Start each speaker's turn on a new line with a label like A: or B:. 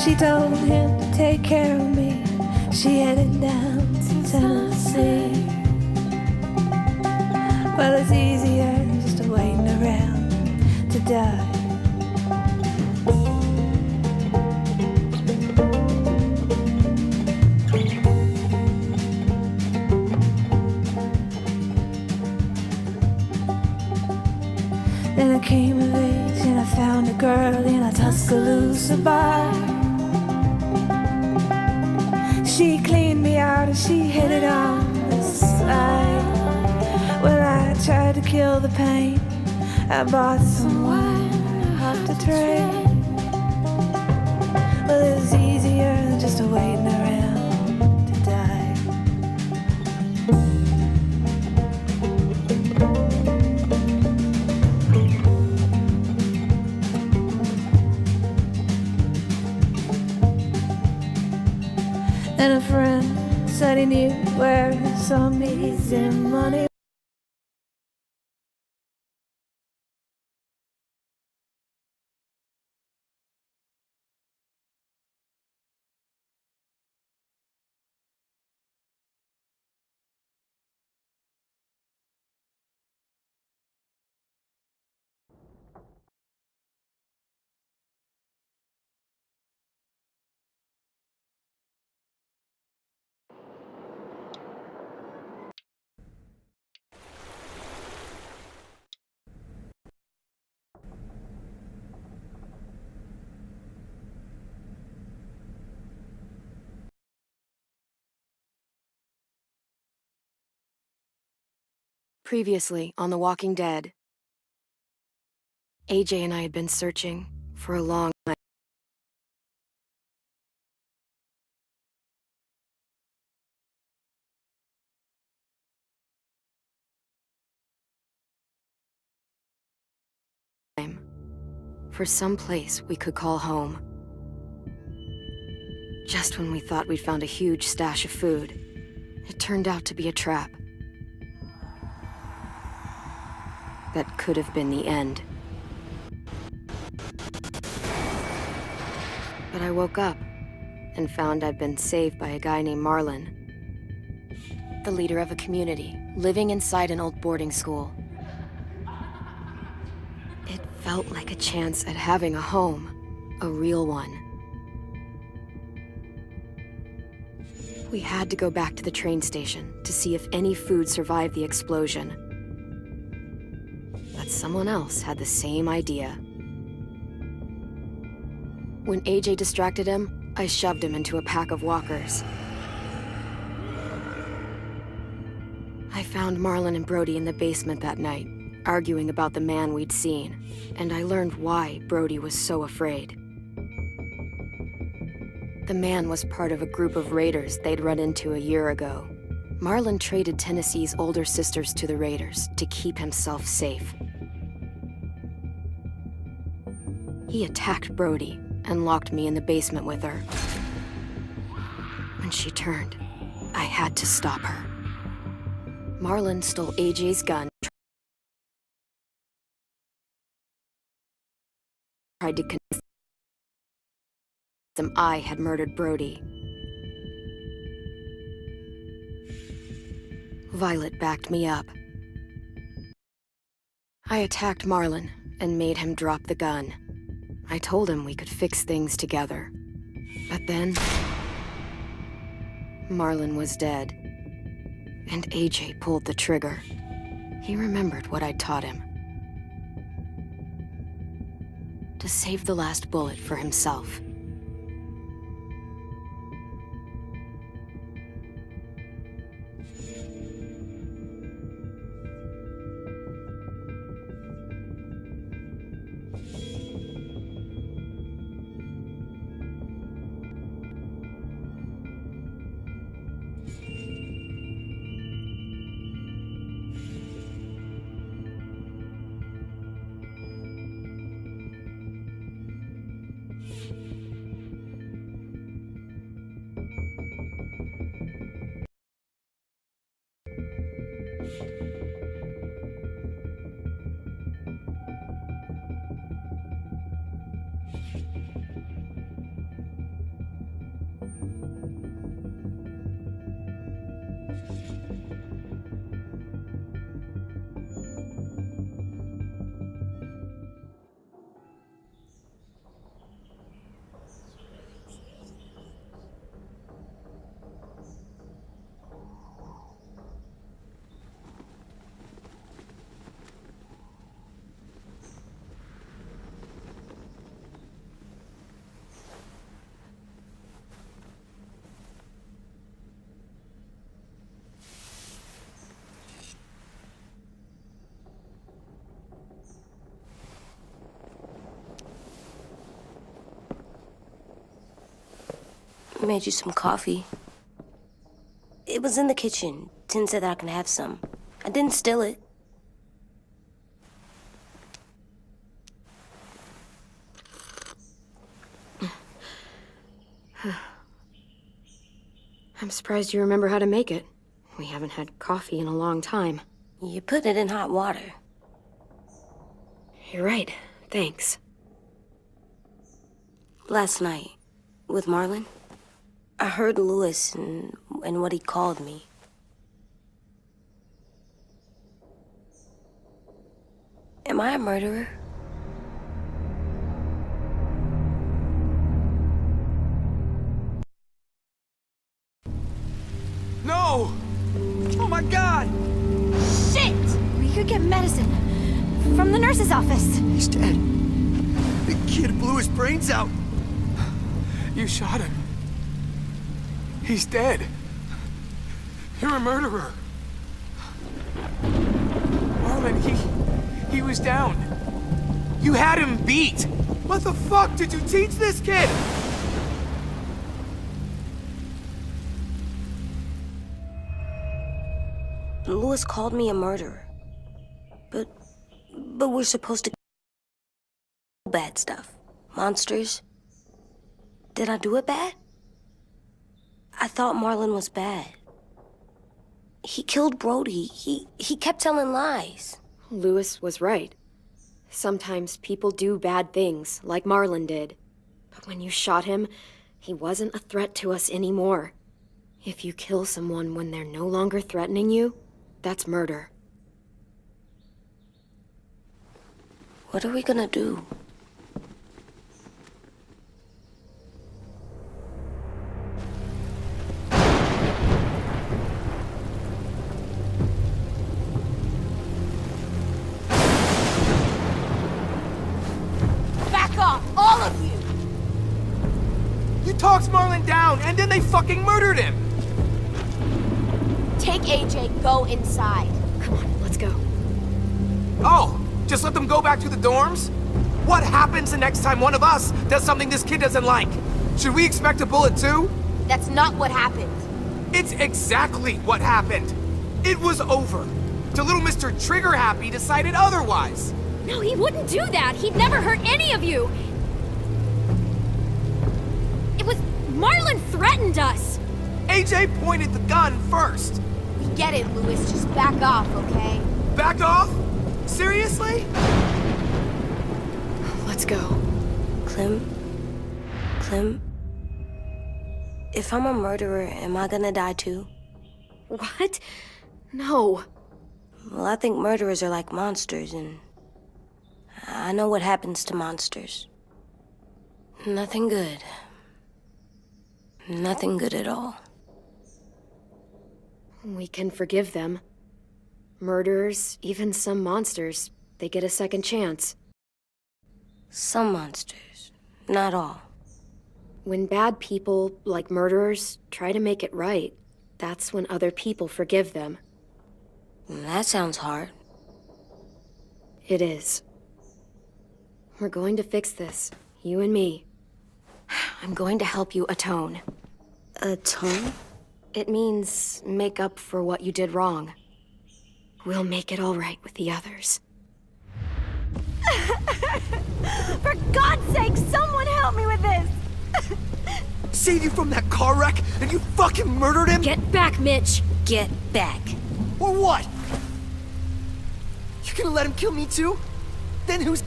A: She told him to take care of me. She headed down to Tennessee. Well, it's easier just waiting around to die. Then I came of age and I found a girl in a Tuscaloosa bar. She cleaned me out and she hit it on the side. Well, I tried to kill the pain. I bought some wine and hopped a train. Well, it was easier than just waiting around to die. And a friend said he knew where some easy money.
B: Previously on The Walking Dead, AJ and I had been searching for a long time for some place we could call home. Just when we thought we'd found a huge stash of food, it turned out to be a trap. That could have been the end. But I woke up and found I'd been saved by a guy named Marlon, the leader of a community living inside an old boarding school. It felt like a chance at having a home, a real one. We had to go back to the train station to see if any food survived the explosion. But someone else had the same idea. When AJ distracted him, I shoved him into a pack of walkers. I found Marlon and Brody in the basement that night, arguing about the man we'd seen, and I learned why Brody was so afraid. The man was part of a group of raiders they'd run into a year ago. Marlon traded Tennessee's older sisters to the raiders to keep himself safe. He attacked Brody and locked me in the basement with her. When she turned, I had to stop her. Marlon stole AJ's gun, tried to convince them I had murdered Brody. Violet backed me up. I attacked Marlon and made him drop the gun. I told him we could fix things together. But then, Marlon was dead, and AJ pulled the trigger. He remembered what I'd taught him. To save the last bullet for himself.
C: made you some coffee. It was in the kitchen. Tin said that I can have some. I didn't steal it.
B: I'm surprised you remember how to make it. We haven't had coffee in a long time.
C: You put it in hot water.
B: You're right. Thanks.
C: Last night, with Marlon, I heard Lewis and what he called me. Am I a murderer?
D: No! Oh my god!
E: Shit! We could get medicine from the nurse's office.
D: He's dead. The kid blew his brains out. You shot him. He's dead. You're a murderer. Marlon, he was down. You had him beat. What the fuck did you teach this kid?
C: Lewis called me a murderer. But we're supposed to kill bad stuff. Monsters. Did I do it bad? I thought Marlon was bad. He killed Brody. He kept telling lies.
B: Lewis was right. Sometimes people do bad things, like Marlon did. But when you shot him, he wasn't a threat to us anymore. If you kill someone when they're no longer threatening you, that's murder.
C: What are we gonna do?
E: Back off, all of you!
D: You talked Marlon down, and then they fucking murdered him!
E: Take AJ, go inside.
B: Come on, let's go.
D: Oh, just let them go back to the dorms? What happens the next time one of us does something this kid doesn't like? Should we expect a bullet too?
E: That's not what happened.
D: It's exactly what happened. It was over. Till little Mr. Trigger Happy decided otherwise.
E: No, he wouldn't do that. He'd never hurt any of you. It was... Marlon threatened us.
D: AJ pointed the gun first.
E: We get it, Lewis. Just back off, okay?
D: Back off? Seriously?
B: Let's go.
C: Clem? If I'm a murderer, am I gonna die too?
B: What? No.
C: Well, I think murderers are like monsters, and I know what happens to monsters. Nothing good. Nothing good at all.
B: We can forgive them. Murderers, even some monsters, they get a second chance.
C: Some monsters, not all.
B: When bad people, like murderers, try to make it right, that's when other people forgive them.
C: That sounds hard.
B: It is. We're going to fix this, you and me. I'm going to help you atone.
C: Atone?
B: It means make up for what you did wrong. We'll make it all right with the others.
E: For God's sake, someone help me with this!
D: Saved you from that car wreck, and you fucking murdered him?
B: Get back, Mitch!
C: Get back.
D: Or what? You gonna let him kill me too? Then who's